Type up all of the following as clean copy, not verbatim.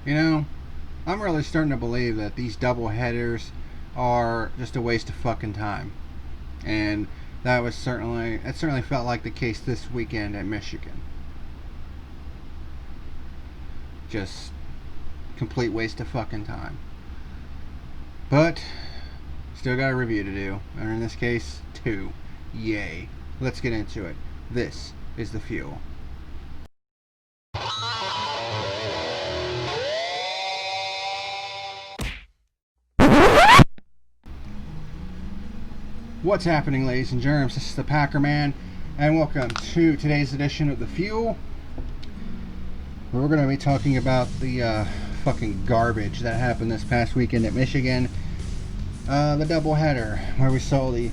You know, I'm really starting to believe that these double headers are just a waste of fucking time. And it certainly felt like the case this weekend at Michigan. Just complete waste of fucking time. But still got a review to do, and in this case, 2. Yay. Let's get into it. This is the fuel. What's happening, ladies and germs? This is the Packer Man, and welcome to today's edition of the Fuel. We're going to be talking about the fucking garbage that happened this past weekend at Michigan. The doubleheader, where we saw the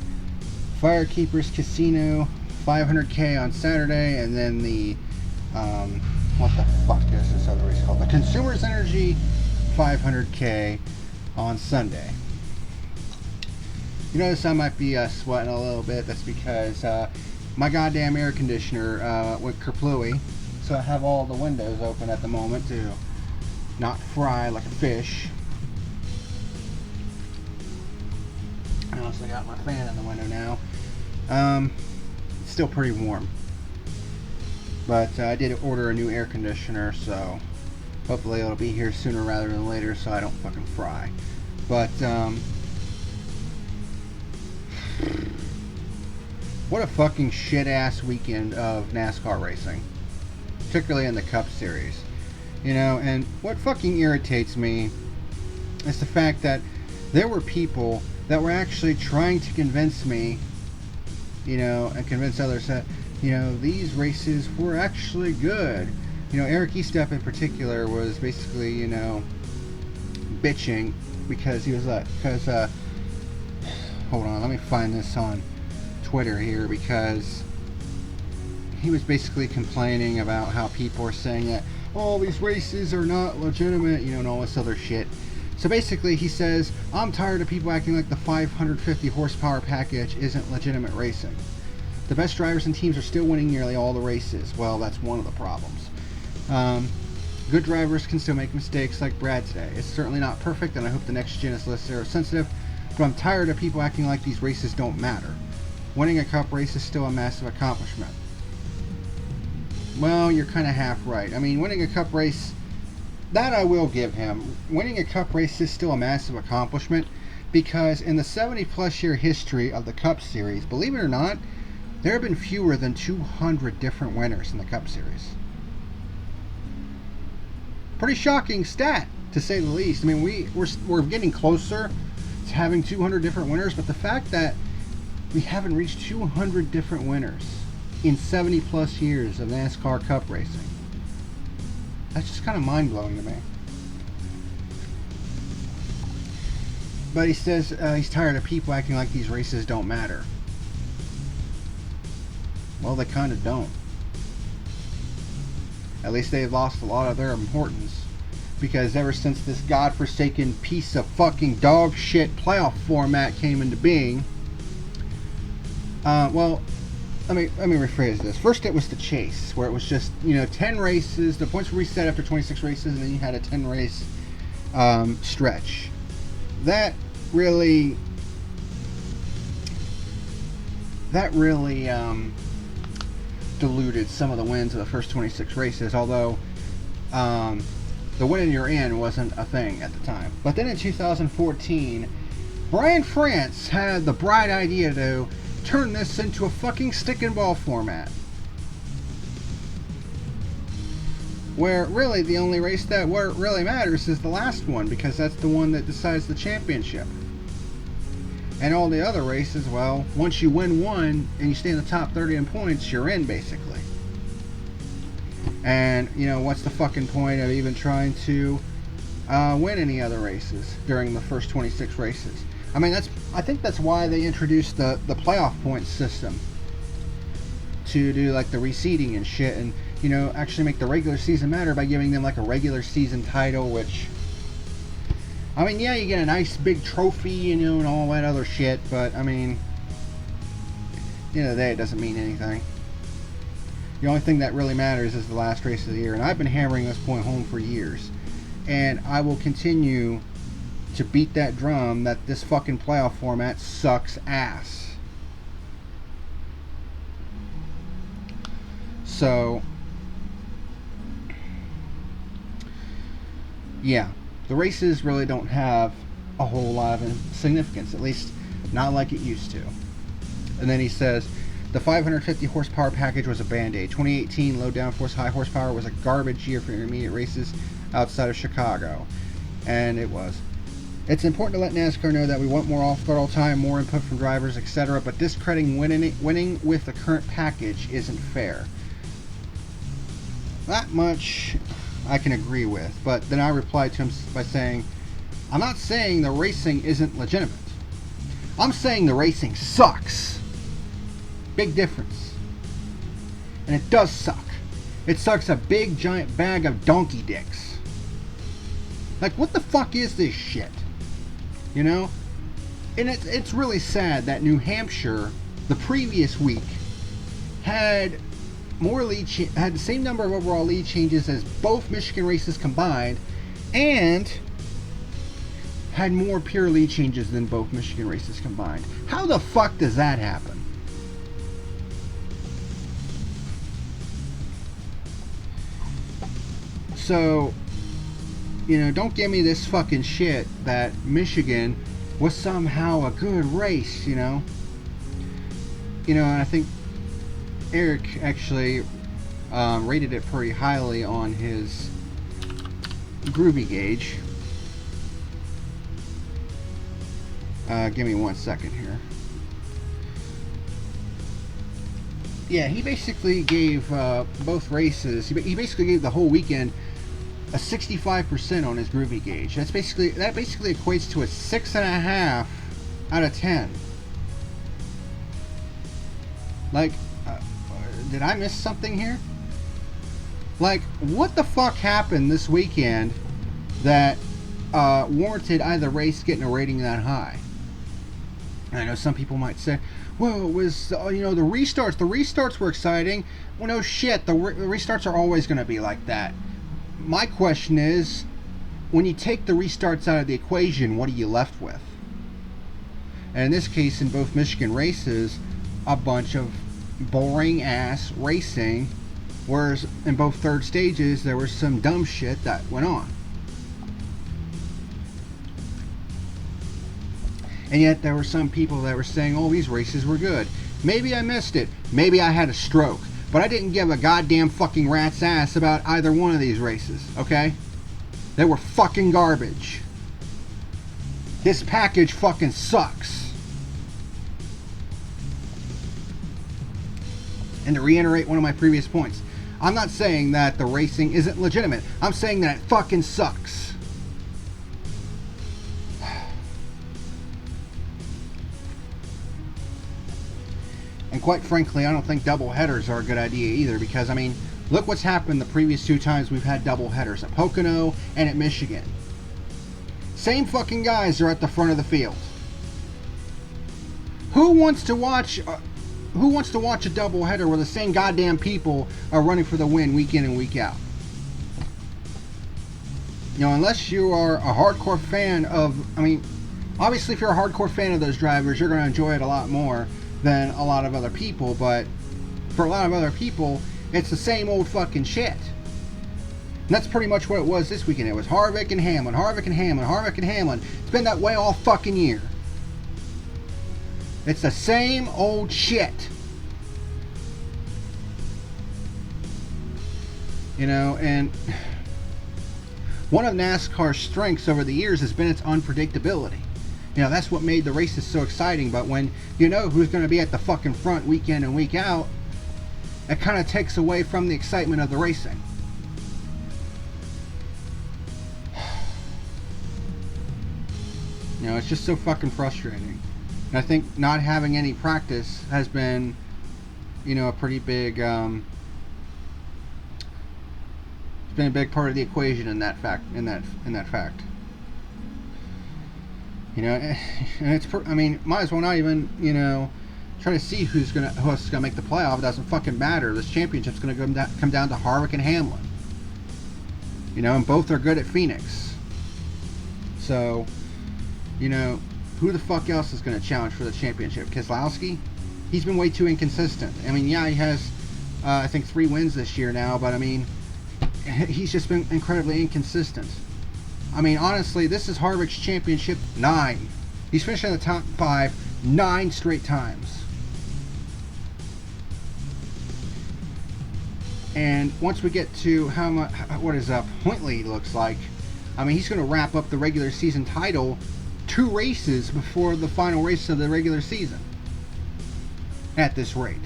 Firekeepers Casino 500K on Saturday, and then the what the fuck is this other race called? The Consumers Energy 500K on Sunday. You notice I might be sweating a little bit. That's because my goddamn air conditioner went kerplooey, so I have all the windows open at the moment to not fry like a fish. I also got my fan in the window now. It's still pretty warm, but I did order a new air conditioner, so hopefully it'll be here sooner rather than later, so I don't fucking fry. But what a fucking shit ass weekend of NASCAR racing, particularly in the Cup Series. You know, and what fucking irritates me is the fact that there were people that were actually trying to convince me, you know, and convince others that, you know, these races were actually good. You know, Eric Estep in particular was basically, you know, bitching because he was like, hold on, let me find this on Twitter here, because he was basically complaining about how people are saying that all these races are not legitimate, you know, and all this other shit. So basically he says, I'm tired of people acting like the 550 horsepower package isn't legitimate racing. The best drivers and teams are still winning nearly all the races. Well, that's one of the problems. Good drivers can still make mistakes like Brad today. It's certainly not perfect, and I hope the next gen is less aerosensitive, but I'm tired of people acting like these races don't matter. Winning a cup race is still a massive accomplishment. Well, you're kind of half right. I mean, winning a cup race, that I will give him. Winning a cup race is still a massive accomplishment, because in the 70 plus year history of the Cup Series, believe it or not, there have been fewer than 200 different winners in the Cup Series. Pretty shocking stat, to say the least. I mean, we're getting closer to having 200 different winners, but the fact that we haven't reached 200 different winners in 70 plus years of NASCAR Cup racing, that's just kind of mind-blowing to me. But he says he's tired of people acting like these races don't matter. Well, they kind of don't. At least they've lost a lot of their importance, because ever since this godforsaken piece of fucking dog shit playoff format came into being, well, let me rephrase this. First, it was the chase, where it was just, you know, 10 races. The points were reset after 26 races, and then you had a 10 race stretch. That really diluted some of the wins of the first 26 races, although the win you're in wasn't a thing at the time. But then in 2014, Brian France had the bright idea to turn this into a fucking stick and ball format, where really the only race where it really matters is the last one, because that's the one that decides the championship. And all the other races, well, once you win one and you stay in the top 30 in points, you're in, basically. And, you know, what's the fucking point of even trying to win any other races during the first 26 races? I mean, I think that's why they introduced the playoff points system, to do like the reseeding and shit, and, you know, actually make the regular season matter by giving them like a regular season title, which, I mean, yeah, you get a nice big trophy, you know, and all that other shit, but, I mean, at the end of the day, it doesn't mean anything. The only thing that really matters is the last race of the year, and I've been hammering this point home for years. and I will continue to beat that drum that this fucking playoff format sucks ass. So, yeah, the races really don't have a whole lot of significance, at least not like it used to. And then he says, the 550 horsepower package was a band-aid. 2018 low downforce, high horsepower was a garbage year for intermediate races outside of Chicago. And it was. It's important to let NASCAR know that we want more off-throttle time, more input from drivers, etc., but discrediting winning with the current package isn't fair. That much I can agree with, but then I replied to him by saying, I'm not saying the racing isn't legitimate. I'm saying the racing sucks. Big difference. And it does suck. It sucks a big giant bag of donkey dicks. Like, what the fuck is this shit? You know? And it's really sad that New Hampshire, the previous week, had had the same number of overall lead changes as both Michigan races combined, and had more pure lead changes than both Michigan races combined. How the fuck does that happen? So, you know, don't give me this fucking shit that Michigan was somehow a good race, you know? You know, and I think Eric actually rated it pretty highly on his groovy gauge. Give me 1 second here. Yeah, he basically gave both races, he basically gave the whole weekend a 65% on his groovy gauge. That basically equates to a 6.5 out of 10. Like, did I miss something here? Like, what the fuck happened this weekend that warranted either race getting a rating that high? And I know some people might say, well, it was, you know, the restarts. The restarts were exciting. Well, no shit. The restarts are always going to be like that. My question is, when you take the restarts out of the equation, what are you left with? And in this case, in both Michigan races, a bunch of boring ass racing, whereas in both third stages, there was some dumb shit that went on. And yet there were some people that were saying, oh, these races were good. Maybe I missed it. Maybe I had a stroke. But I didn't give a goddamn fucking rat's ass about either one of these races, okay? They were fucking garbage. This package fucking sucks. And to reiterate one of my previous points, I'm not saying that the racing isn't legitimate. I'm saying that it fucking sucks. And quite frankly, I don't think doubleheaders are a good idea either, because, I mean, look what's happened the previous 2 times we've had doubleheaders, at Pocono and at Michigan. Same fucking guys are at the front of the field. Who wants to watch a doubleheader where the same goddamn people are running for the win week in and week out? You know, unless you are a hardcore fan of, I mean, obviously if you're a hardcore fan of those drivers, you're going to enjoy it a lot more than a lot of other people, but for a lot of other people, it's the same old fucking shit. And that's pretty much what it was this weekend. It was Harvick and Hamlin, Harvick and Hamlin, Harvick and Hamlin. It's been that way all fucking year. It's the same old shit. You know, and one of NASCAR's strengths over the years has been its unpredictability. You know, that's what made the races so exciting, but when you know who's going to be at the fucking front week in and week out, it kind of takes away from the excitement of the racing. You know, it's just so fucking frustrating. And I think not having any practice has been, you know, a pretty big, it's been a big part of the equation in that fact, in that fact. You know, and it's, I mean, might as well not even, you know, try to see who else is gonna make the playoff. It doesn't fucking matter. This championship's gonna come down to Harvick and Hamlin. You know, and both are good at Phoenix. So, you know, who the fuck else is going to challenge for the championship? Keselowski? He's been way too inconsistent. I mean, yeah, he has, I think, 3 wins this year now, but I mean, he's just been incredibly inconsistent. I mean, honestly, this is Harvick's championship 9. He's finished in the top 5 9 straight times. And once we get to how much, what is Pointley looks like, I mean, he's going to wrap up the regular season title 2 races before the final race of the regular season. At this rate.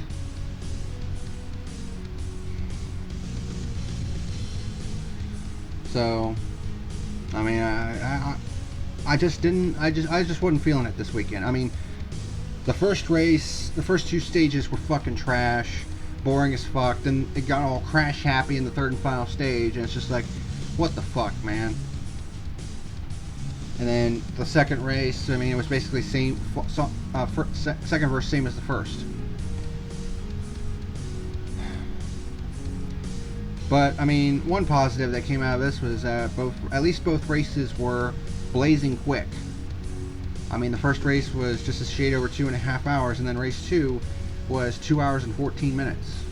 So, I mean, I just wasn't feeling it this weekend. I mean, the first race, the first 2 stages were fucking trash, boring as fuck. Then it got all crash happy in the 3rd and final stage, and it's just like, what the fuck, man? And then the second race, I mean, it was basically second verse same as the first. But I mean, one positive that came out of this was at least both races were blazing quick. I mean, the first race was just a shade over 2.5 hours, and then race 2 was 2 hours and 14 minutes.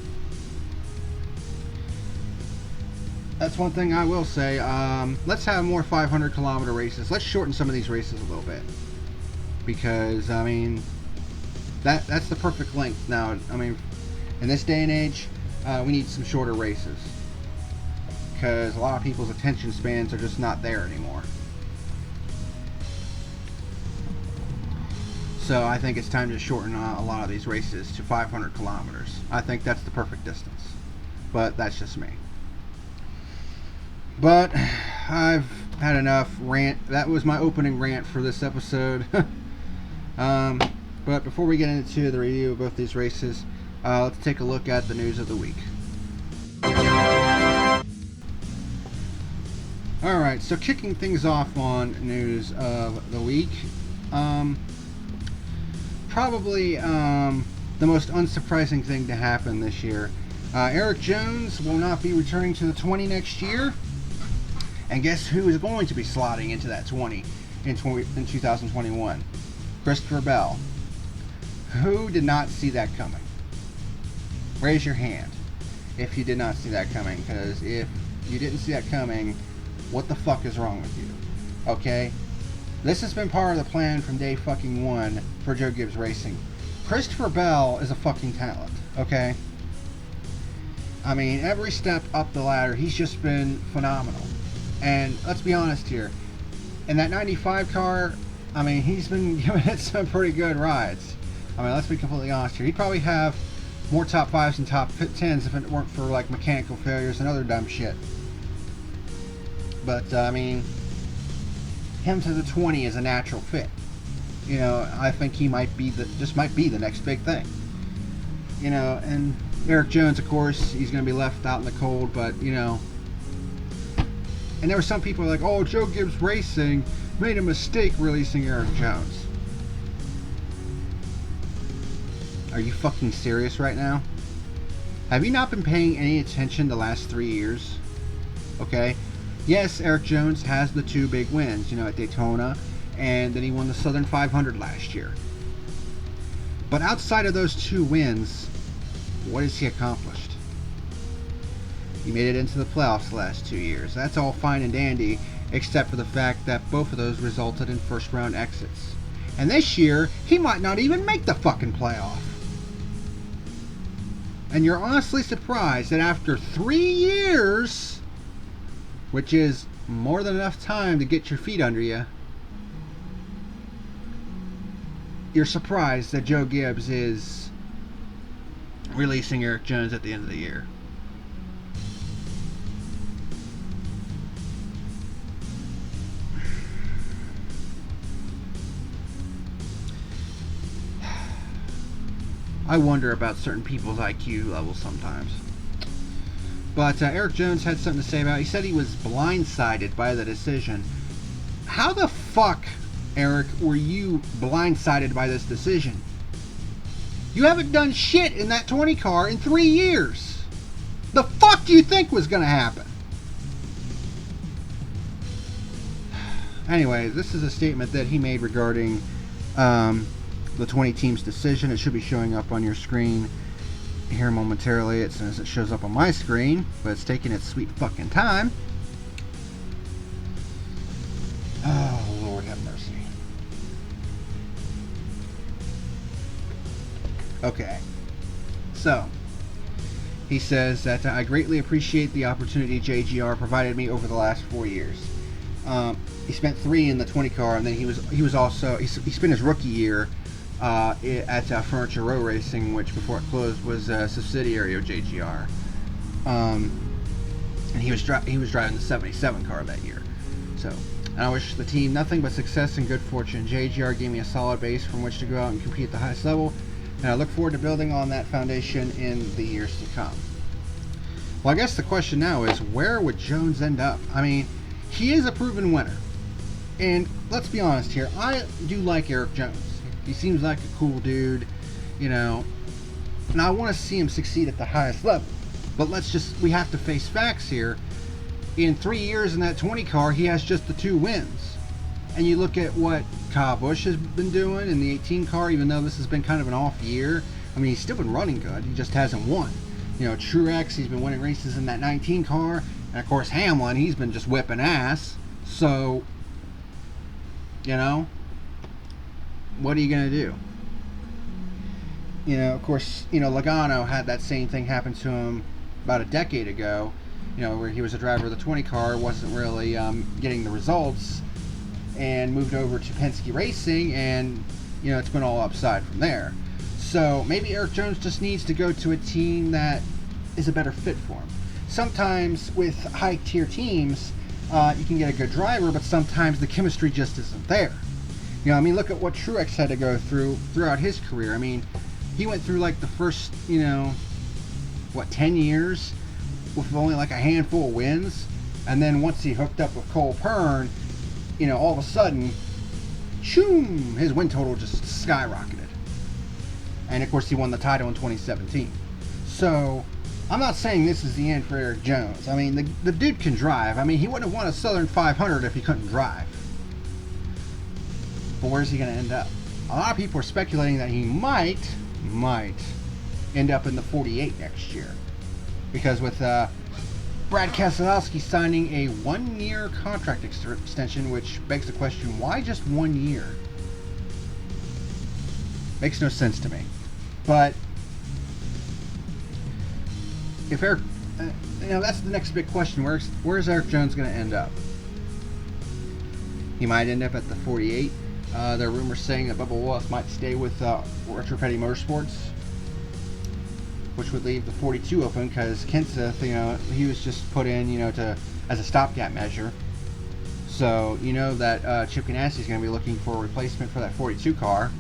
That's one thing I will say. Let's have more 500-kilometer races. Let's shorten some of these races a little bit, because I mean, that's the perfect length now. I mean, in this day and age, we need some shorter races, because a lot of people's attention spans are just not there anymore. So I think it's time to shorten a lot of these races to 500 kilometers. I think that's the perfect distance, but that's just me. But I've had enough rant. That was my opening rant for this episode. But before we get into the review of both these races, let's take a look at the news of the week. Alright, so kicking things off on news of the week, probably the most unsurprising thing to happen this year. Erik Jones will not be returning to the 20 next year, and guess who is going to be slotting into that 20 in 2021? Christopher Bell. Who did not see that coming? Raise your hand if you did not see that coming, because if you didn't see that coming, what the fuck is wrong with you? Okay? This has been part of the plan from day fucking 1 for Joe Gibbs Racing. Christopher Bell is a fucking talent, okay? I mean, every step up the ladder, he's just been phenomenal. And let's be honest here, in that 95 car, I mean, he's been giving it some pretty good rides. I mean, let's be completely honest here. He'd probably have more top 5s and top 10s if it weren't for, like, mechanical failures and other dumb shit. But, I mean, him to the 20 is a natural fit. You know, I think he might be just might be the next big thing. You know, and Erik Jones, of course, he's going to be left out in the cold, but, you know. And there were some people like, oh, Joe Gibbs Racing made a mistake releasing Erik Jones. Are you fucking serious right now? Have you not been paying any attention the last 3 years? Okay? Yes, Erik Jones has the 2 big wins, you know, at Daytona, and then he won the Southern 500 last year. But outside of those 2 wins, what has he accomplished? He made it into the playoffs the last 2 years. That's all fine and dandy, except for the fact that both of those resulted in first-round exits. And this year, he might not even make the fucking playoff. And you're honestly surprised that after 3 years, which is more than enough time to get your feet under you, you're surprised that Joe Gibbs is releasing Erik Jones at the end of the year. I wonder about certain people's IQ levels sometimes. But Erik Jones had something to say about it. He said he was blindsided by the decision. How the fuck, Erik, were you blindsided by this decision? You haven't done shit in that 20 car in 3 years. The fuck do you think was going to happen? Anyway, this is a statement that he made regarding the 20 teams decision. It should be showing up on your screen here momentarily. It says it shows up on my screen, but it's taking its sweet fucking time. Oh, Lord have mercy. Okay. So, he says that I greatly appreciate the opportunity JGR provided me over the last 4 years. He spent 3 in the 20 car, and then he spent his rookie year at Furniture Row Racing, which before it closed was a subsidiary of JGR. And he was driving the 77 car that year. So, and I wish the team nothing but success and good fortune. JGR gave me a solid base from which to go out and compete at the highest level, and I look forward to building on that foundation in the years to come. Well, I guess the question now is, where would Jones end up? I mean, he is a proven winner. And let's be honest here, I do like Eric Jones. He seems like a cool dude, you know, and I want to see him succeed at the highest level. But we have to face facts here. In 3 years in that 20 car, he has just the 2 wins. And you look at what Kyle Busch has been doing in the 18 car, even though this has been kind of an off year. I mean, he's still been running good. He just hasn't won. You know, Truex, he's been winning races in that 19 car. And of course, Hamlin, he's been just whipping ass. So, you know, what are you going to do? You know, of course, you know, Logano had that same thing happen to him about a decade ago. You know, where he was a driver of the 20 car, wasn't really getting the results, and moved over to Penske Racing, and, you know, it's been all upside from there. So maybe Eric Jones just needs to go to a team that is a better fit for him. Sometimes with high-tier teams, you can get a good driver, but sometimes the chemistry just isn't there. You know, I mean, look at what Truex had to go through throughout his career. I mean, he went through like the first, you know, 10 years with only like a handful of wins, and then once he hooked up with Cole Pern, you know, all of a sudden, shoom, his win total just skyrocketed. And of course, he won the title in 2017. So, I'm not saying this is the end for Eric Jones. I mean, the dude can drive. I mean, he wouldn't have won a Southern 500 if he couldn't drive. But where's he going to end up? A lot of people are speculating that he might end up in the 48 next year. Because with Brad Keselowski signing a 1-year contract extension, which begs the question, why just 1 year? Makes no sense to me. But if Eric, you know, that's the next big question. Where's Eric Jones going to end up? He might end up at the 48. There are rumors saying that Bubba Wallace might stay with Retro Petty Motorsports, which would leave the 42 open, because Kenseth, you know, he was just put in, you know, as a stopgap measure. So, you know that Chip Ganassi is going to be looking for a replacement for that 42 car.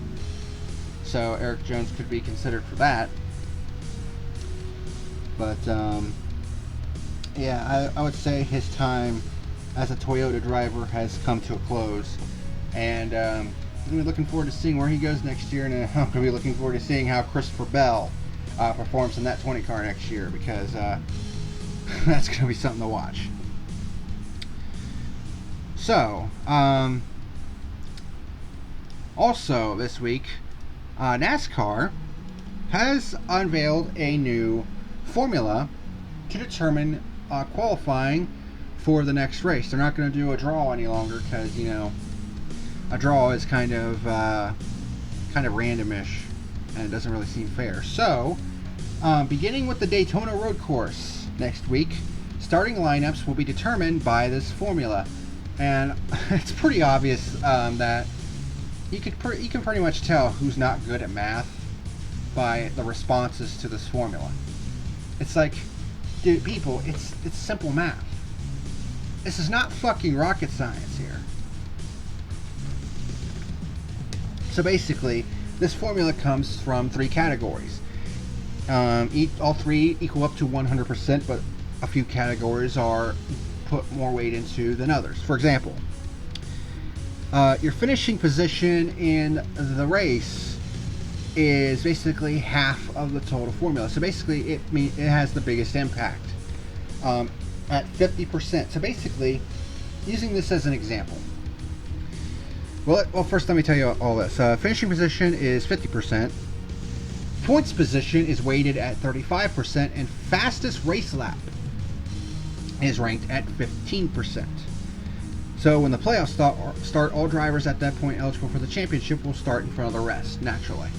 So Eric Jones could be considered for that. But, yeah, I would say his time as a Toyota driver has come to a close. And I'm going to be looking forward to seeing where he goes next year, and I'm going to be looking forward to seeing how Christopher Bell performs in that 20 car next year, because that's going to be something to watch. So, also this week, NASCAR has unveiled a new formula to determine qualifying for the next race. They're not going to do a draw any longer, because, you know, a draw is kind of randomish, and it doesn't really seem fair. So, beginning with the Daytona Road Course next week, starting lineups will be determined by this formula. And it's pretty obvious that you can pretty much tell who's not good at math by the responses to this formula. It's like, dude, people, it's simple math. This is not fucking rocket science here. So basically, this formula comes from 3 categories. All 3 equal up to 100%, but a few categories are put more weight into than others. For example, your finishing position in the race is basically half of the total formula. So basically, it has the biggest impact at 50%. So basically, using this as an example, Well, first let me tell you all this. Finishing position is 50%. Points position is weighted at 35%, and fastest race lap is ranked at 15%. So when the playoffs start, all drivers at that point eligible for the championship will start in front of the rest, naturally.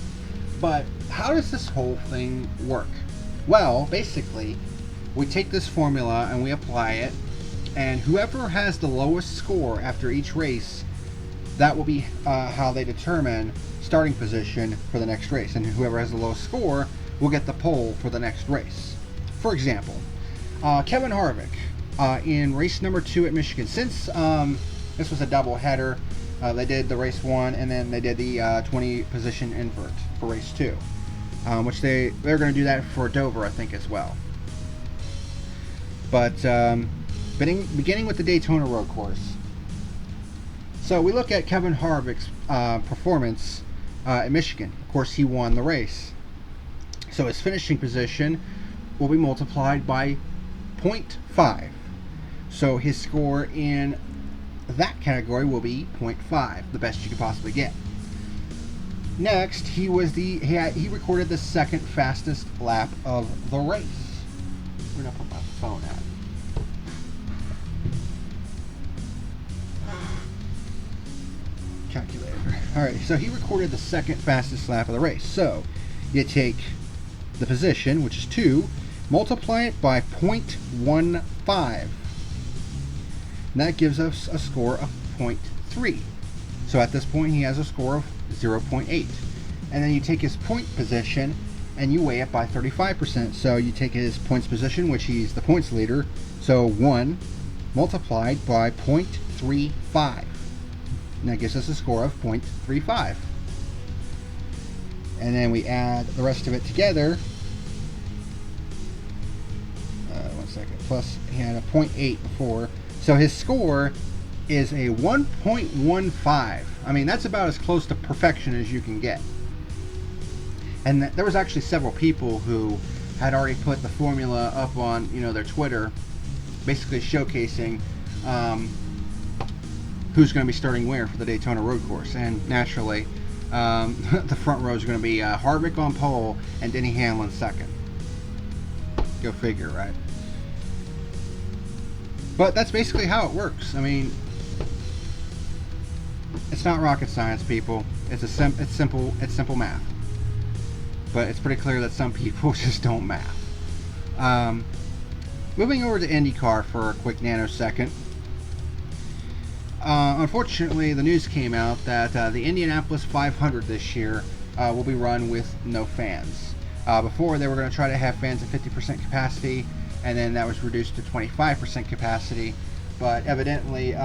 But how does this whole thing work? Well, basically, we take this formula and we apply it, and whoever has the lowest score after each race, that will be how they determine starting position for the next race, and whoever has the lowest score will get the pole for the next race. For example, Kevin Harvick in race number 2 at Michigan, since this was a doubleheader, they did the race 1 and then they did the 20 position invert for race 2, which they're going to do that for Dover, I think, as well. But beginning with the Daytona road course, so we look at Kevin Harvick's performance at Michigan. Of course, he won the race. So his finishing position will be multiplied by 0.5. So his score in that category will be 0.5, the best you could possibly get. Next, he recorded the second fastest lap of the race. Where did I put my phone at? Calculator. Alright, so he recorded the second fastest lap of the race. So you take the position, which is 2, multiply it by 0.15. And that gives us a score of 0.3. So at this point he has a score of 0.8. And then you take his point position and you weigh it by 35%. So you take his points position, which he's the points leader, so 1 multiplied by 0.35. And that gives us a score of 0.35. And then we add the rest of it together. One second. Plus, he had a 0.8 before. So his score is a 1.15. I mean, that's about as close to perfection as you can get. And there was actually several people who had already put the formula up on, their Twitter, basically showcasing who's going to be starting where for the Daytona road course. And naturally, the front row is going to be Harvick on pole and Denny Hamlin second. Go figure, right? But that's basically how it works. I mean, it's not rocket science, people. It's simple math. But it's pretty clear that some people just don't math. Moving over to IndyCar for a quick nanosecond. Unfortunately, the news came out that the Indianapolis 500 this year will be run with no fans. Before, they were going to try to have fans at 50% capacity, and then that was reduced to 25% capacity. But evidently,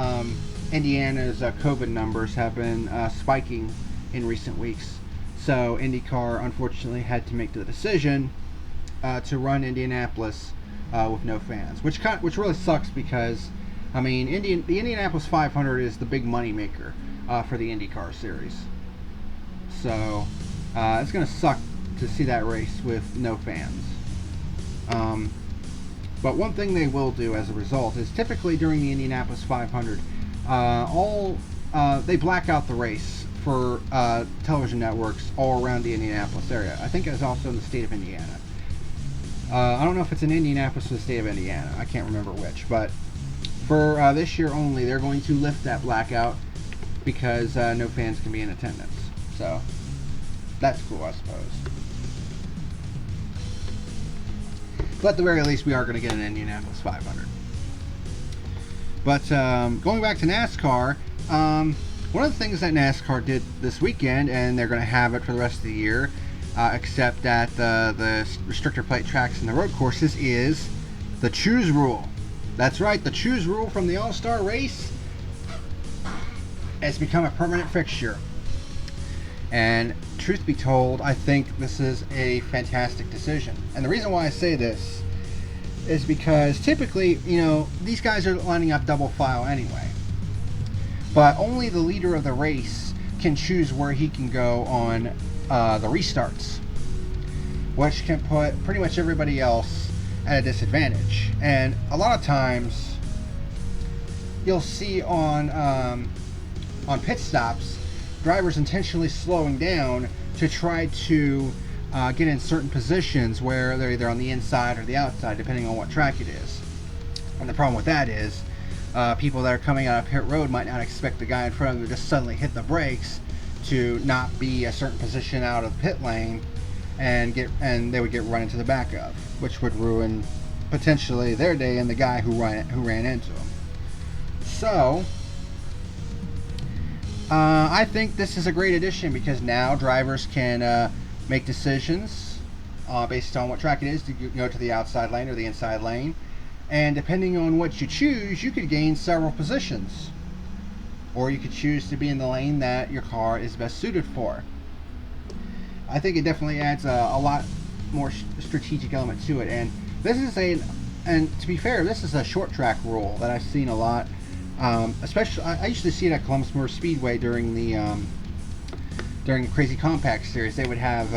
Indiana's COVID numbers have been spiking in recent weeks. So IndyCar, unfortunately, had to make the decision to run Indianapolis with no fans, which really sucks because, I mean, the Indianapolis 500 is the big money maker for the IndyCar series. So it's going to suck to see that race with no fans. But one thing they will do as a result is typically during the Indianapolis 500, they black out the race for television networks all around the Indianapolis area. I think it's also in the state of Indiana. I don't know if it's in Indianapolis or the state of Indiana. I can't remember which. But for this year only, they're going to lift that blackout because no fans can be in attendance. So that's cool, I suppose. But at the very least, we are going to get an Indianapolis 500. But going back to NASCAR, one of the things that NASCAR did this weekend, and they're going to have it for the rest of the year, except at the restrictor plate tracks and the road courses, is the choose rule. That's right, the choose rule from the All-Star race has become a permanent fixture. And truth be told, I think this is a fantastic decision. And the reason why I say this is because typically, these guys are lining up double file anyway. But only the leader of the race can choose where he can go on the restarts, which can put pretty much everybody else at a disadvantage. And a lot of times, you'll see on on pit stops, drivers intentionally slowing down to try to get in certain positions where they're either on the inside or the outside, depending on what track it is. And the problem with that is people that are coming out of pit road might not expect the guy in front of them to just suddenly hit the brakes to not be a certain position out of the pit lane, and they would get run into the back of, which would ruin potentially their day and the guy who ran into them. So I think this is a great addition, because now drivers can make decisions based on what track it is, to go to the outside lane or the inside lane, and depending on what you choose, you could gain several positions, or you could choose to be in the lane that your car is best suited for. I think it definitely adds a lot more strategic element to it, and this is and to be fair, this is a short track rule that I've seen a lot. Especially, I used to see it at Columbus Motor Speedway during the Crazy Compact series. They would have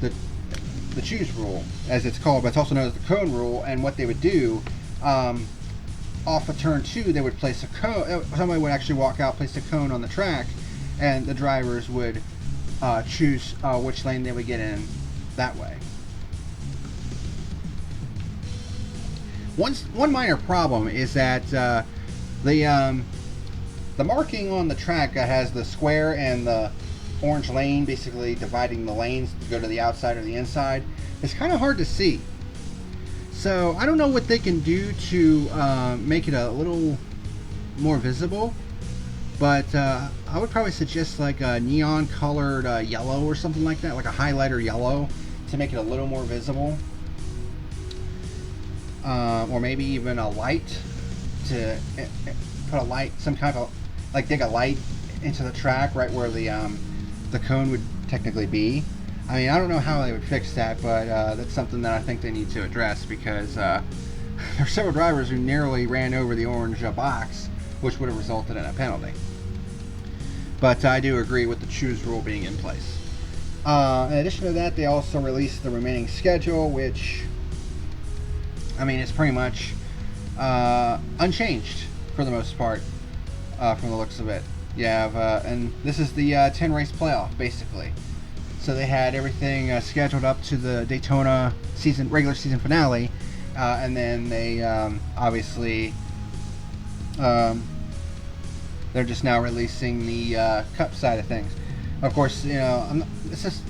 the choose rule, as it's called, but it's also known as the cone rule. And what they would do, off of turn 2, they would place a cone. Somebody would actually walk out, place a cone on the track, and the drivers would choose which lane they would get in that way. One minor problem is that the marking on the track that has the square and the orange lane, basically dividing the lanes to go to the outside or the inside, is kind of hard to see. So I don't know what they can do to make it a little more visible, but I would probably suggest like a neon colored yellow or something like that, like a highlighter yellow, to make it a little more visible. Or maybe even a light, to put a light, some kind of, like, dig a light into the track right where the cone would technically be. I mean, I don't know how they would fix that, but that's something that I think they need to address, because there are several drivers who nearly ran over the orange box, which would have resulted in a penalty. But I do agree with the choose rule being in place. In addition to that, they also released the remaining schedule, which, I mean, it's pretty much unchanged for the most part, from the looks of it. You have, and this is the 10 race playoff, basically. So they had everything scheduled up to the Daytona regular season finale, and then they obviously they're just now releasing the Cup side of things. Of course, you know,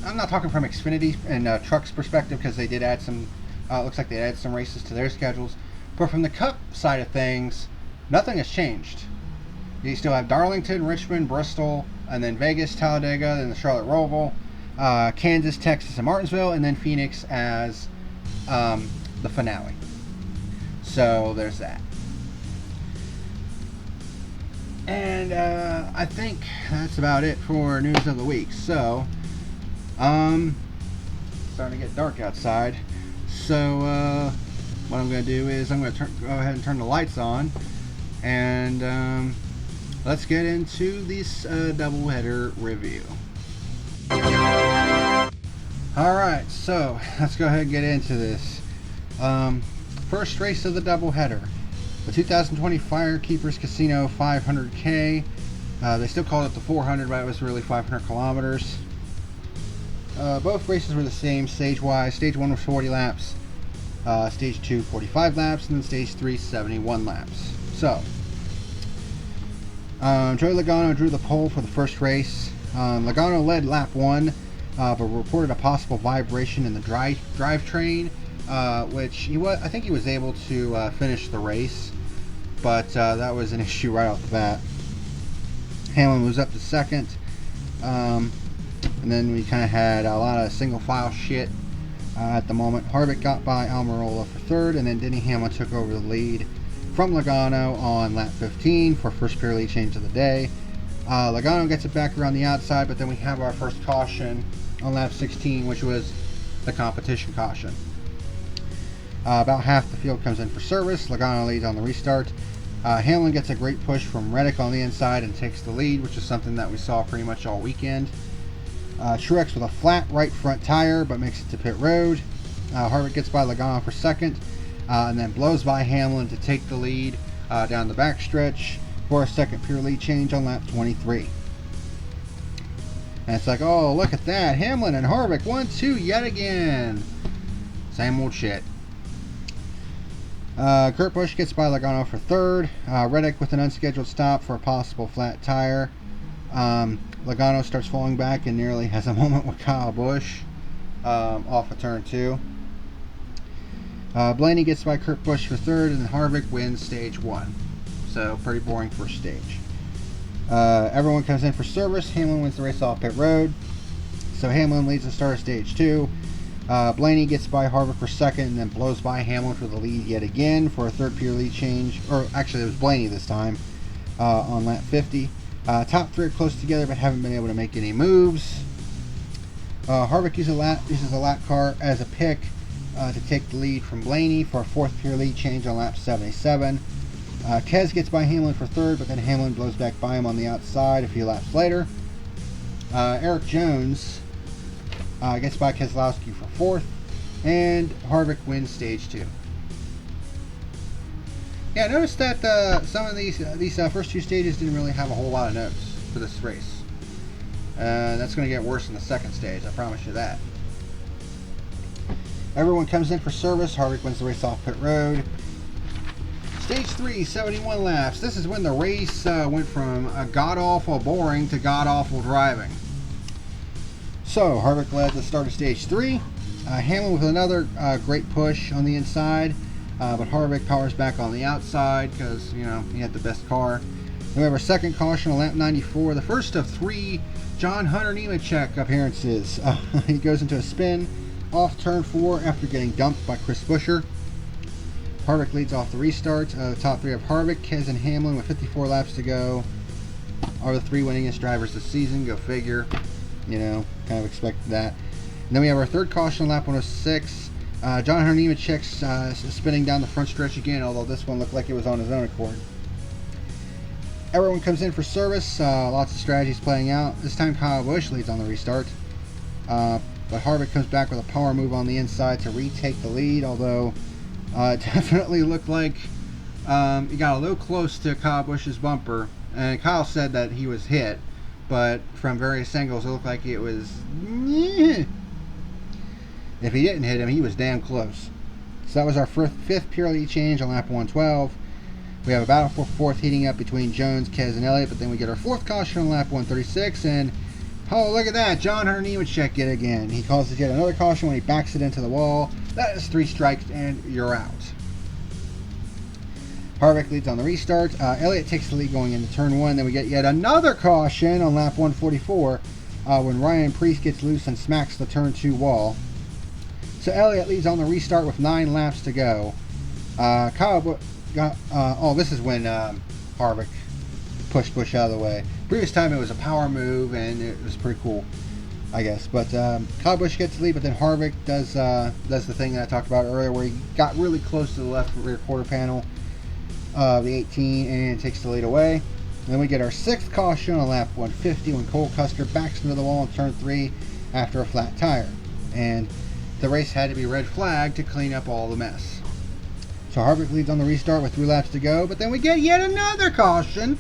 I'm not talking from Xfinity and Truck's perspective, because they did add some. Looks like they added some races to their schedules, but from the Cup side of things, nothing has changed. You still have Darlington, Richmond, Bristol, and then Vegas, Talladega, then the Charlotte Roval, Kansas, Texas, and Martinsville, and then Phoenix as the finale. So there's that. And I think that's about it for news of the week. So, starting to get dark outside. So what I'm going to do is I'm going to go ahead and turn the lights on, and let's get into this doubleheader review. Alright, so let's go ahead and get into this. First race of the doubleheader, the 2020 Firekeepers Casino 500K. They still called it the 400, but it was really 500 kilometers. Both races were the same stage-wise. Stage 1 was 40 laps, Stage 2 45 laps, and then Stage 3 71 laps. So, Joey Logano drew the pole for the first race. Logano led lap 1, but reported a possible vibration in the drivetrain, which I think he was able to finish the race, but that was an issue right off the bat. Hamlin was up to second. And then we kind of had a lot of single file shit at the moment. Harvick got by Almirola for third, and then Denny Hamlin took over the lead from Logano on lap 15 for first pure lead change of the day. Logano gets it back around the outside, but then we have our first caution on lap 16, which was the competition caution. About half the field comes in for service. Logano leads on the restart. Hamlin gets a great push from Reddick on the inside and takes the lead, which is something that we saw pretty much all weekend. Truex with a flat right front tire, but makes it to pit road. Harvick gets by Logano for second, and then blows by Hamlin to take the lead down the backstretch. for a second pure lead change on lap 23. And it's like, oh, look at that. Hamlin and Harvick 1-2 yet again. Same old shit. Kurt Busch gets by Logano for third. Reddick with an unscheduled stop for a possible flat tire. Logano starts falling back and nearly has a moment with Kyle Busch off of turn 2. Blaney gets by Kurt Busch for third, and Harvick wins stage 1. So, pretty boring first stage. Everyone comes in for service. Hamlin wins the race off pit road. So Hamlin leads the start of stage 2. Blaney gets by Harvick for second and then blows by Hamlin for the lead yet again for a third pure lead change. Or actually, it was Blaney this time on lap 50. Top 3 are close together but haven't been able to make any moves. Harvick uses a lap car as a pick to take the lead from Blaney for a fourth pure lead change on lap 77. Kez gets by Hamlin for third, but then Hamlin blows back by him on the outside a few laps later. Eric Jones gets by Keselowski for fourth, and Harvick wins stage 2. Yeah, I noticed that some of these first 2 stages didn't really have a whole lot of notes for this race. That's going to get worse in the second stage, I promise you that. Everyone comes in for service. Harvick wins the race off pit road. Stage 3, 71 laps. This is when the race went from god-awful boring to god-awful driving. So, Harvick led the start of stage 3. Hamlin with another great push on the inside, but Harvick powers back on the outside because, you know, he had the best car. Then we have our second caution on lap 94, the first of 3 John Hunter Nemechek appearances. He goes into a spin off turn 4 after getting dumped by Chris Buescher. Harvick leads off the restart. The top 3 of Harvick, Kez, and Hamlin with 54 laps to go are the 3 winningest drivers this season. Go figure. You know, kind of expected that. And then we have our third caution on lap 106. John Hunter Nemechek's spinning down the front stretch again, although this one looked like it was on his own accord. Everyone comes in for service. Lots of strategies playing out. This time Kyle Busch leads on the restart. But Harvick comes back with a power move on the inside to retake the lead, although it definitely looked like he got a little close to Kyle Busch's bumper. And Kyle said that he was hit, but from various angles it looked like it was... If he didn't hit him, he was damn close. So that was our fifth pure lead change on lap 112. We have a battle for fourth heating up between Jones, Kez, and Elliott, but then we get our fourth caution on lap 136, and oh, look at that, John Hunter Nemechek yet again. He causes yet another caution when he backs it into the wall. That is 3 strikes, and you're out. Harvick leads on the restart. Elliott takes the lead going into turn 1. Then we get yet another caution on lap 144 when Ryan Preece gets loose and smacks the turn 2 wall. So Elliott leads on the restart with 9 laps to go. This is when Harvick pushed Busch out of the way. Previous time it was a power move and it was pretty cool, I guess. But Kyle Busch gets the lead, but then Harvick does the thing that I talked about earlier, where he got really close to the left rear quarter panel of the 18 and takes the lead away. And then we get our 6th caution on lap 150 when Cole Custer backs into the wall in turn 3 after a flat tire, and the race had to be red flagged to clean up all the mess. So Harvick leads on the restart with 3 laps to go, but then we get yet another caution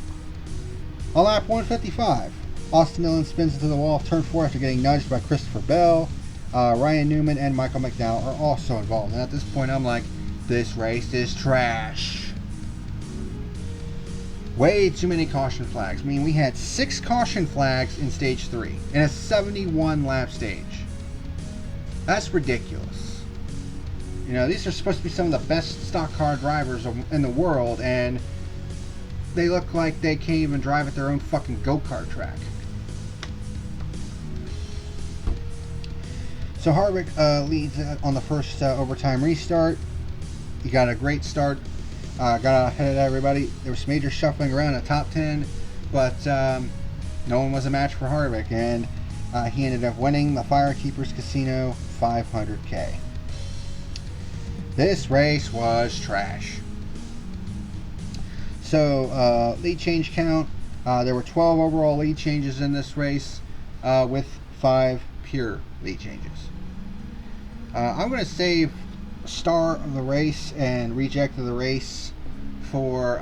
on lap 155. Austin Dillon spins into the wall of turn 4 after getting nudged by Christopher Bell. Ryan Newman and Michael McDowell are also involved. And at this point, I'm like, this race is trash. Way too many caution flags. I mean, we had 6 caution flags in stage 3 in a 71 lap stage. That's ridiculous. You know, these are supposed to be some of the best stock car drivers in the world, and they look like they can't even drive at their own fucking go-kart track. So Harvick leads on the first overtime restart. He got a great start. Got out ahead of everybody. There was some major shuffling around in the top 10, but no one was a match for Harvick, and he ended up winning the Firekeepers Casino 500K. This race was trash. So, lead change count. There were 12 overall lead changes in this race, with 5 pure lead changes. I'm going to save star of the race and reject of the race for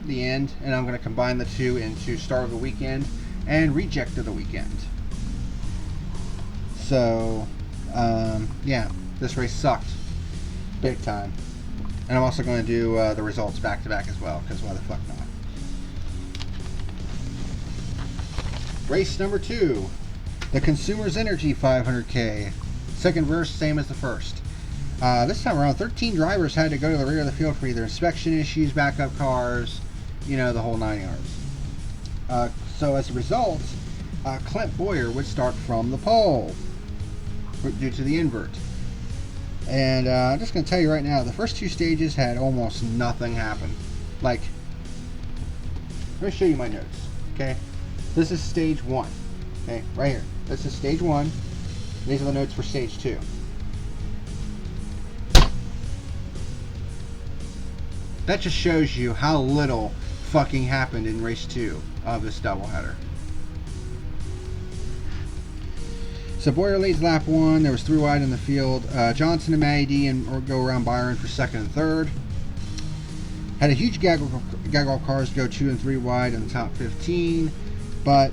the end, and I'm going to combine the two into start of the weekend and reject of the weekend. So, yeah, this race sucked big time. And I'm also going to do the results back to back as well, because why the fuck not? Race number 2, the Consumer's Energy 500K. Second verse, same as the first. This time around, 13 drivers had to go to the rear of the field for either inspection issues, backup cars, you know, the whole 9 yards. So as a result, Clint Boyer would start from the pole due to the invert. And I'm just going to tell you right now, the first 2 stages had almost nothing happen. Like, let me show you my notes, okay? This is stage 1, okay, right here. This is stage 1. These are the notes for stage 2. That just shows you how little fucking happened in race 2 of this doubleheader. So Boyer leads lap 1. There was 3 wide in the field. Johnson and Matty D and go around Byron for 2nd and 3rd. Had a huge gaggle of cars go 2 and 3 wide in the top 15. But,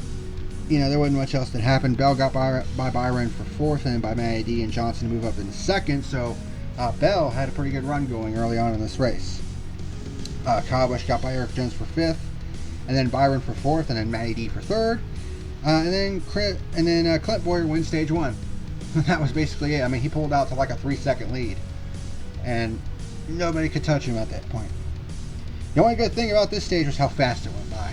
you know, there wasn't much else that happened. Bell got by Byron for 4th, and then by Matty D and Johnson to move up into 2nd. So Bell had a pretty good run going early on in this race. Kyle Busch got by Eric Jones for 5th, and then Byron for 4th, and then Matty D for 3rd. And then Clint Boyer wins stage 1. That was basically it. I mean, he pulled out to like a 3-second lead, and nobody could touch him at that point. The only good thing about this stage was how fast it went by.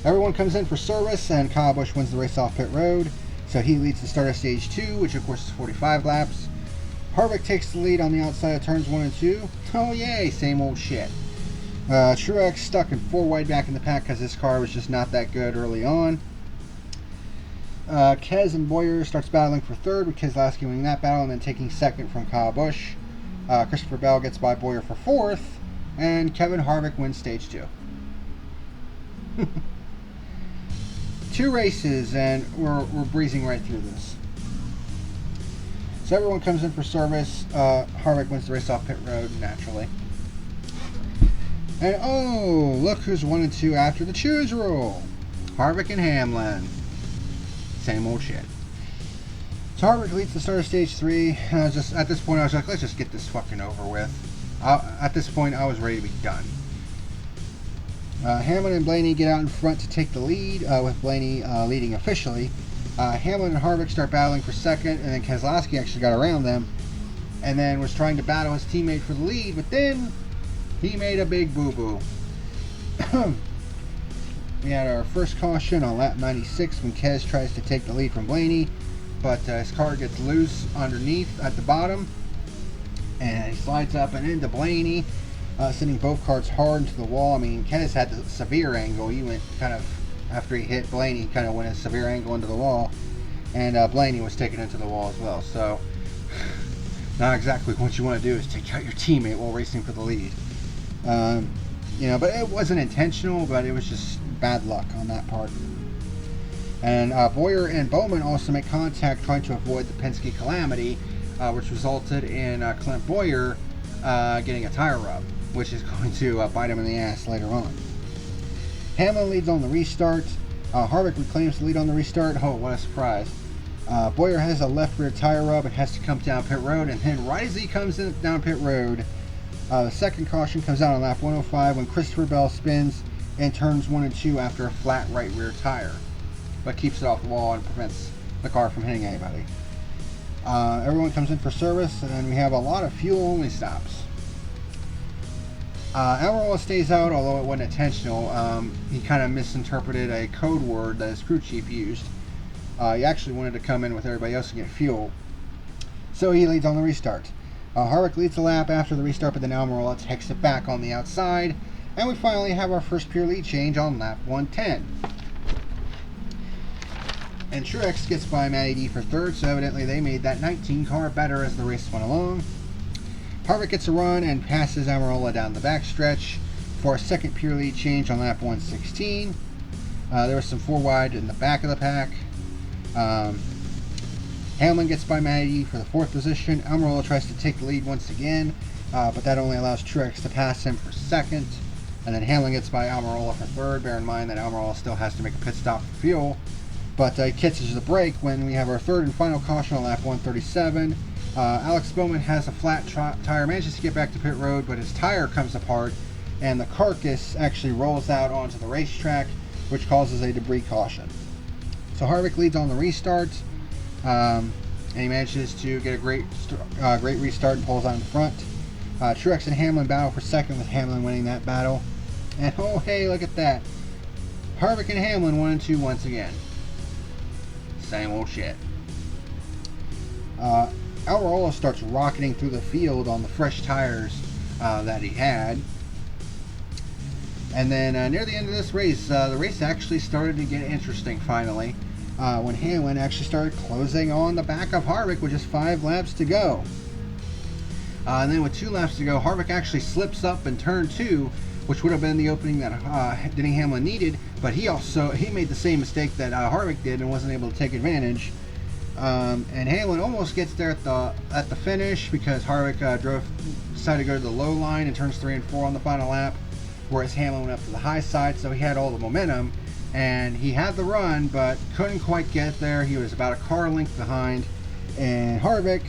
Everyone comes in for service, and Kyle Busch wins the race off pit road, so he leads the start of stage 2, which of course is 45 laps. Harvick takes the lead on the outside of turns 1 and 2. Oh yay, same old shit. Truex stuck in 4 wide back in the pack because his car was just not that good early on. Kez and Boyer starts battling for 3rd, with Keselowski winning that battle and then taking 2nd from Kyle Busch. Christopher Bell gets by Boyer for 4th, and Kevin Harvick wins stage 2. 2 races, and we're breezing right through this. So everyone comes in for service. Harvick wins the race off pit road, naturally. And oh, look who's 1 and 2 after the choose rule. Harvick and Hamlin. Same old shit. So Harvick leads the start of stage 3. And I was just, at this point, I was like, let's just get this fucking over with. At this point, I was ready to be done. Hamlin and Blaney get out in front to take the lead, with Blaney leading officially. Hamlin and Harvick start battling for 2nd, and then Keselowski actually got around them, and then was trying to battle his teammate for the lead, but then he made a big boo-boo. We had our first caution on lap 96 when Kez tries to take the lead from Blaney, but his car gets loose underneath at the bottom, and he slides up and into Blaney, sending both cars hard into the wall. I mean, Kez had the severe angle. He went kind of, after he hit Blaney, he kind of went a severe angle into the wall, and Blaney was taken into the wall as well. So, not exactly what you want to do is take out your teammate while racing for the lead. You know, but it wasn't intentional, but it was just bad luck on that part. And Boyer and Bowman also make contact trying to avoid the Penske calamity, which resulted in Clint Boyer getting a tire rub, which is going to bite him in the ass later on. Hamlin leads on the restart. Harvick reclaims the lead on the restart. Oh, what a surprise. Boyer has a left rear tire rub and has to come down pit road, and then right as he comes down pit road, the second caution comes out on lap 105 when Christopher Bell spins and turns 1 and 2 after a flat right rear tire, but keeps it off the wall and prevents the car from hitting anybody. Everyone comes in for service, and we have a lot of fuel-only stops. Almirola stays out, although it wasn't intentional. He kind of misinterpreted a code word that his crew chief used. He actually wanted to come in with everybody else to get fuel, so he leads on the restart. Harvick leads the lap after the restart, but then Almirola takes it back on the outside, and we finally have our first pure lead change on lap 110. And Truex gets by Matty D for 3rd, so evidently they made that 19 car better as the race went along. Harvick gets a run and passes Almirola down the backstretch for a second pure lead change on lap 116. There was some 4 wide in the back of the pack. Hamlin gets by Matty D for the 4th position. Almirola tries to take the lead once again, but that only allows Truex to pass him for second, and then Hamlin gets by Almirola for third. Bear in mind that Almirola still has to make a pit stop for fuel, but he catches the break when we have our third and final caution on lap 137. Alex Bowman has a flat tire, manages to get back to pit road, but his tire comes apart, and the carcass actually rolls out onto the racetrack, which causes a debris caution. So Harvick leads on the restart, and he manages to get a great restart and pulls out in front. Truex and Hamlin battle for second, with Hamlin winning that battle. And oh hey, look at that. Harvick and Hamlin 1 and 2 once again. Same old shit. Almirola starts rocketing through the field on the fresh tires that he had. And then near the end of this race, the race actually started to get interesting finally, when Hamlin actually started closing on the back of Harvick with just 5 laps to go. And then with 2 laps to go, Harvick actually slips up in turn 2, which would have been the opening that Denny Hamlin needed, but he made the same mistake that Harvick did and wasn't able to take advantage. And Hamlin almost gets there at the finish, because Harvick decided to go to the low line in turns 3 and 4 on the final lap, whereas Hamlin went up to the high side, so he had all the momentum, and he had the run, but couldn't quite get there. He was about a car length behind, and Harvick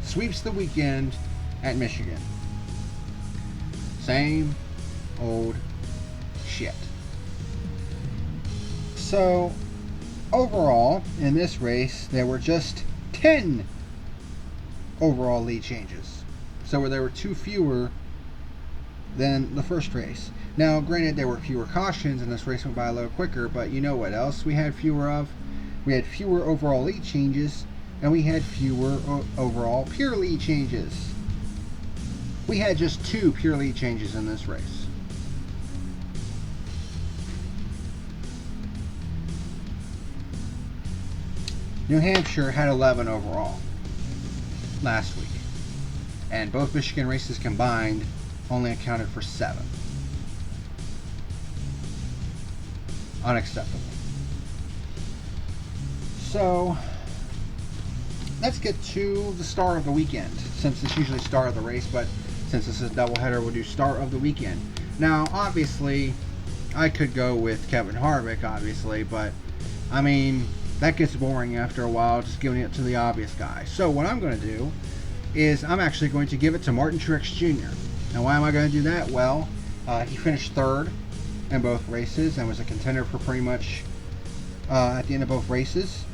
sweeps the weekend at Michigan. Same old shit. So overall in this race there were just 10 overall lead changes, so there were 2 fewer than the first race. Now granted, there were fewer cautions and this race went by a little quicker, but you know what else we had fewer of? We had fewer overall lead changes, and we had fewer overall pure lead changes. We had just 2 pure lead changes in this race. New Hampshire had 11 overall last week, and both Michigan races combined only accounted for 7. Unacceptable. So let's get to the star of the weekend, since it's usually star of the race, but since this is a doubleheader, we'll do star of the weekend. Now obviously I could go with Kevin Harvick, obviously, but I mean that gets boring after a while, just giving it to the obvious guy. So what I'm going to do is I'm actually going to give it to Martin Truex Jr. Now why am I going to do that? Well, he finished 3rd in both races and was a contender for pretty much at the end of both races,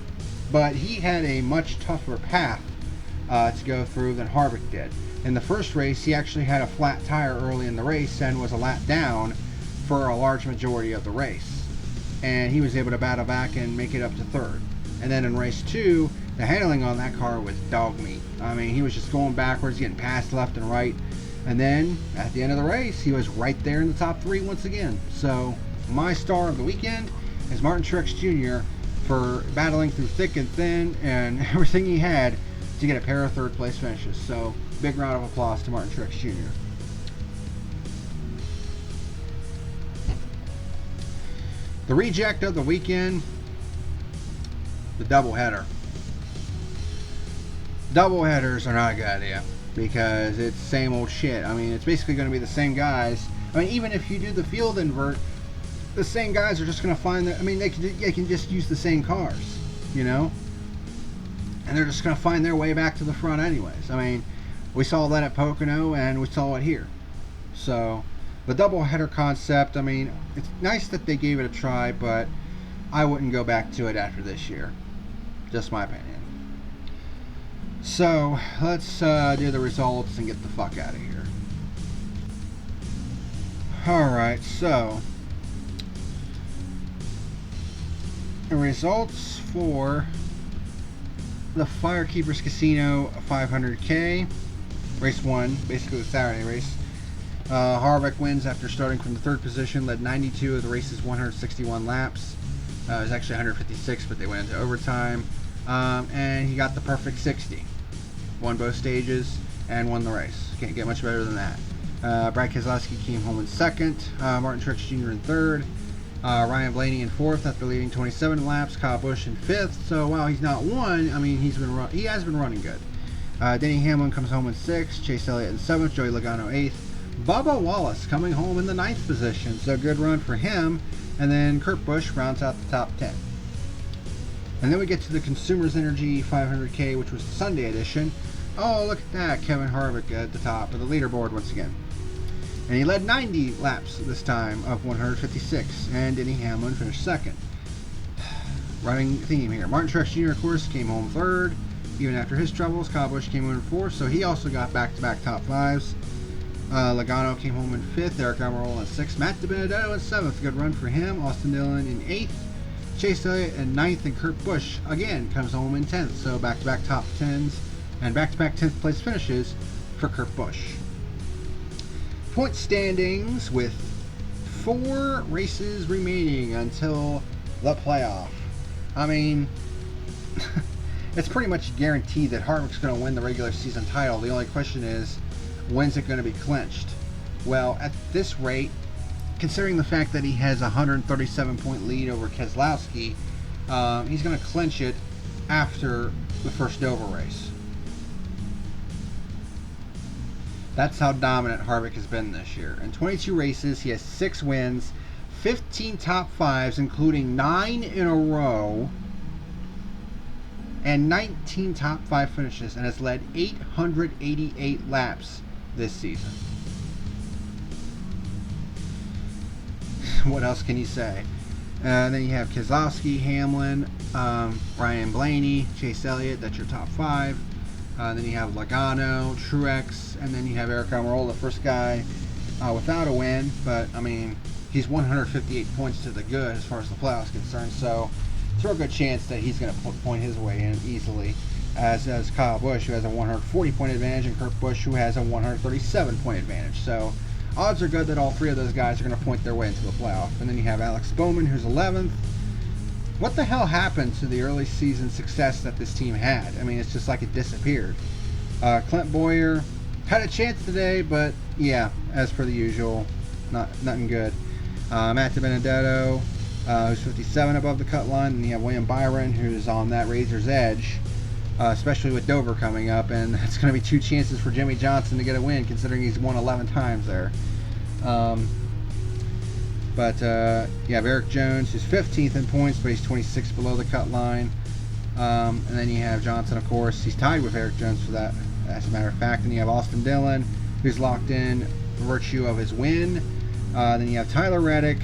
but he had a much tougher path to go through than Harvick did. In the first race, he actually had a flat tire early in the race and was a lap down for a large majority of the race, and he was able to battle back and make it up to 3rd. And then in race 2, the handling on that car was dog meat. I mean, he was just going backwards, getting passed left and right, and then at the end of the race he was right there in the top 3 once again. So my star of the weekend is Martin Truex Jr. for battling through thick and thin and everything he had to get a pair of 3rd place finishes. So big round of applause to Martin Truex Jr. The reject of the weekend, the doubleheader. Doubleheaders are not a good idea because it's the same old shit. I mean, it's basically going to be the same guys. I mean, even if you do the field invert, the same guys are just going to find that. I mean, they can just use the same cars, you know, and they're just going to find their way back to the front anyways. I mean, we saw that at Pocono and we saw it here. So the doubleheader concept, I mean, it's nice that they gave it a try, but I wouldn't go back to it after this year. Just my opinion. So let's do the results and get the fuck out of here. Alright, so the results for the Firekeepers Casino 500K race 1, basically the Saturday race. Harvick wins after starting from the 3rd position, led 92 of the race's 161 laps. It was actually 156, but they went into overtime. And he got the perfect 60. Won both stages and won the race. Can't get much better than that. Brad Keselowski came home in 2nd. Martin Truex Jr. in 3rd. Ryan Blaney in 4th after leading 27 laps. Kyle Busch in 5th. So while he's not won, I mean he has been running good. Denny Hamlin comes home in 6th, Chase Elliott in 7th, Joey Logano 8th. Bubba Wallace coming home in the 9th position, so good run for him. And then Kurt Busch rounds out the top 10. And then we get to the Consumers Energy 500K, which was the Sunday edition. Oh, look at that, Kevin Harvick at the top of the leaderboard once again. And he led 90 laps this time of 156, and Denny Hamlin finished 2nd. Running theme here. Martin Truex Jr., of course, came home 3rd. Even after his troubles, Kyle Busch came home in 4th, so he also got back-to-back top 5s. Logano came home in 5th, Eric Almirola in 6th, Matt DiBenedetto in 7th, good run for him. Austin Dillon in 8th, Chase Elliott in 9th, and Kurt Busch again comes home in 10th, so back-to-back top 10s and back-to-back 10th place finishes for Kurt Busch. Point standings with 4 races remaining until the playoff. I mean, it's pretty much guaranteed that Harvick's going to win the regular season title. The only question is, when's it going to be clinched? Well, at this rate, considering the fact that he has a 137-point lead over Keselowski, he's going to clinch it after the first Dover race. That's how dominant Harvick has been this year. In 22 races, he has 6 wins, 15 top 5s, including 9 in a row, and 19 top 5 finishes, and has led 888 laps this season. What else can you say? Then you have Keselowski, Hamlin, Ryan Blaney, Chase Elliott, that's your top 5. Then you have Logano, Truex, and then you have Eric Almirola, the first guy without a win, but I mean, he's 158 points to the good as far as the playoffs concerned, so throw a good chance that he's going to point his way in easily, as does Kyle Busch, who has a 140-point advantage, and Kurt Busch, who has a 137-point advantage. So odds are good that all 3 of those guys are going to point their way into the playoff. And then you have Alex Bowman, who's 11th. What the hell happened to the early season success that this team had? I mean, it's just like it disappeared. Clint Boyer had a chance today, but yeah, as per the usual, nothing good. Matt DiBenedetto, who's 57 above the cut line, and you have William Byron, who's on that razor's edge, especially with Dover coming up, and it's going to be 2 chances for Jimmy Johnson to get a win, considering he's won 11 times there. But you have Eric Jones, who's 15th in points, but he's 26 below the cut line. And then you have Johnson, of course. He's tied with Eric Jones for that, as a matter of fact. And you have Austin Dillon, who's locked in by virtue of his win. Then you have Tyler Reddick,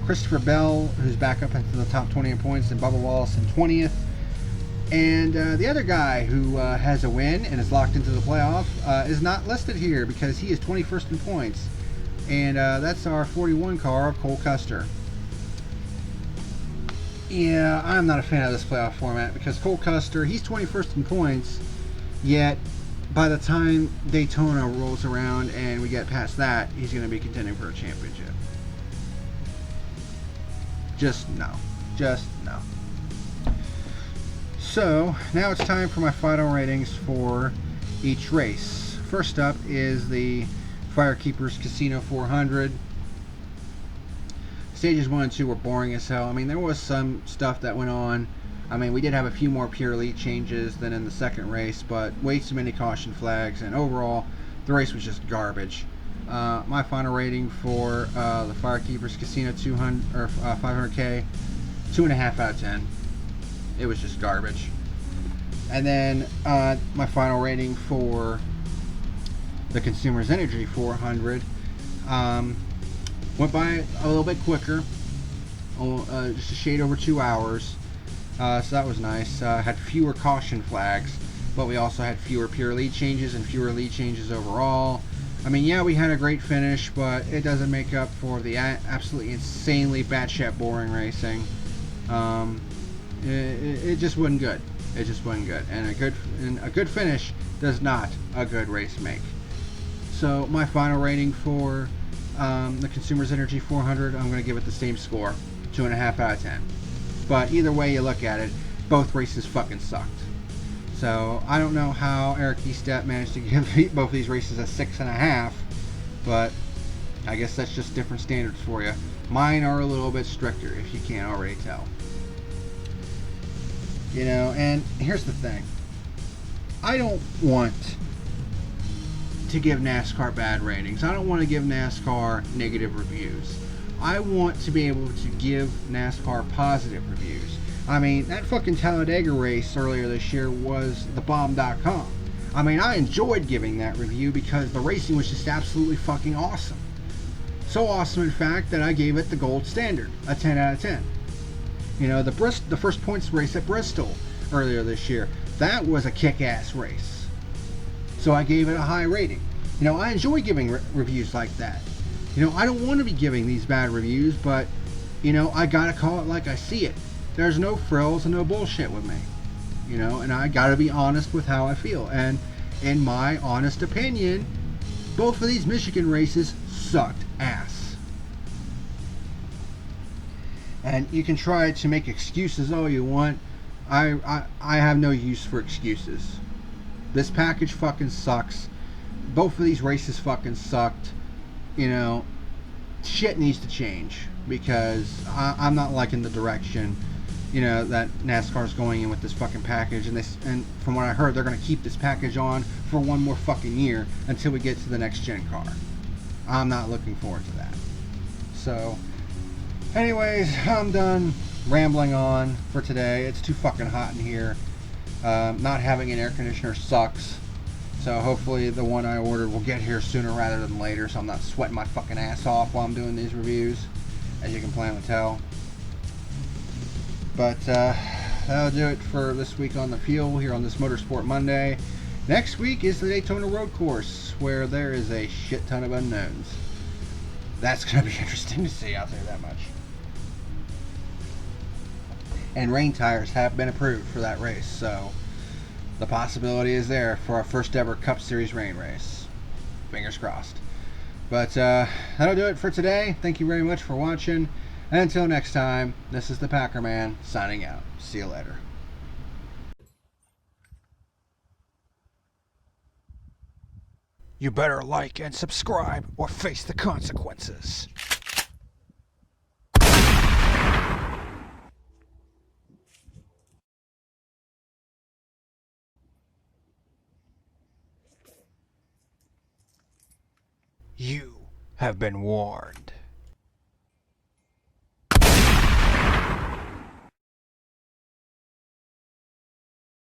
Christopher Bell, who's back up into the top 20 in points, and Bubba Wallace in 20th. And the other guy who has a win and is locked into the playoff is not listed here because he is 21st in points. And that's our 41 car, Cole Custer. Yeah, I'm not a fan of this playoff format because Cole Custer, he's 21st in points, yet by the time Daytona rolls around and we get past that, he's going to be contending for a championship. Just no. Just no. So, now it's time for my final ratings for each race. First up is the Firekeepers Casino 400. Stages 1 and 2 were boring as hell. I mean, there was some stuff that went on. I mean, we did have a few more pure elite changes than in the second race, but way too many caution flags, and overall, the race was just garbage. My final rating for the Firekeepers Casino 200 or 500K, 2.5 out of 10. It was just garbage. And then my final rating for the Consumers Energy 400 went by a little bit quicker, just a shade over 2 hours. So that was nice. Had fewer caution flags, but we also had fewer pure lead changes and fewer lead changes overall. I mean, yeah, we had a great finish, but it doesn't make up for the absolutely insanely batshit boring racing. It just wasn't good. It just wasn't good, and a good finish does not a good race make. So my final rating for the Consumers Energy 400, I'm going to give it the same score, 2.5 out of 10. But either way you look at it, both races fucking sucked. So I don't know how Eric Estep managed to give both these races a 6.5, but I guess that's just different standards for you. Mine are a little bit stricter, if you can't already tell. You know, and here's the thing. I don't want to give NASCAR bad ratings. I don't want to give NASCAR negative reviews. I want to be able to give NASCAR positive reviews. I mean, that fucking Talladega race earlier this year was thebomb.com. I mean, I enjoyed giving that review because the racing was just absolutely fucking awesome. So awesome, in fact, that I gave it the gold standard, a 10 out of 10. You know, the first points race at Bristol earlier this year, that was a kick-ass race. So I gave it a high rating. You know, I enjoy giving reviews like that. You know, I don't want to be giving these bad reviews, but, you know, I gotta call it like I see it. There's no frills and no bullshit with me. You know, and I gotta be honest with how I feel. And in my honest opinion, both of these Michigan races sucked ass. And you can try to make excuses all you want. I have no use for excuses. This package fucking sucks. Both of these races fucking sucked. You know, shit needs to change because I'm not liking the direction, you know, that NASCAR's going in with this fucking package. And from what I heard, they're going to keep this package on for one more fucking year until we get to the next gen car. I'm not looking forward to that. So, anyways, I'm done rambling on for today. It's too fucking hot in here. Not having an air conditioner sucks. So hopefully the one I ordered will get here sooner rather than later, so I'm not sweating my fucking ass off while I'm doing these reviews, as you can plainly tell. But that'll do it for this week on the Fuel here on this Motorsport Monday. Next week is the Daytona Road Course, where there is a shit ton of unknowns. That's going to be interesting to see, I'll tell you that much. And rain tires have been approved for that race, so the possibility is there for our first ever Cup Series rain race. Fingers crossed. But that'll do it for today. Thank you very much for watching. And until next time, this is the Packer Man signing out. See you later. You better like and subscribe or face the consequences. You have been warned.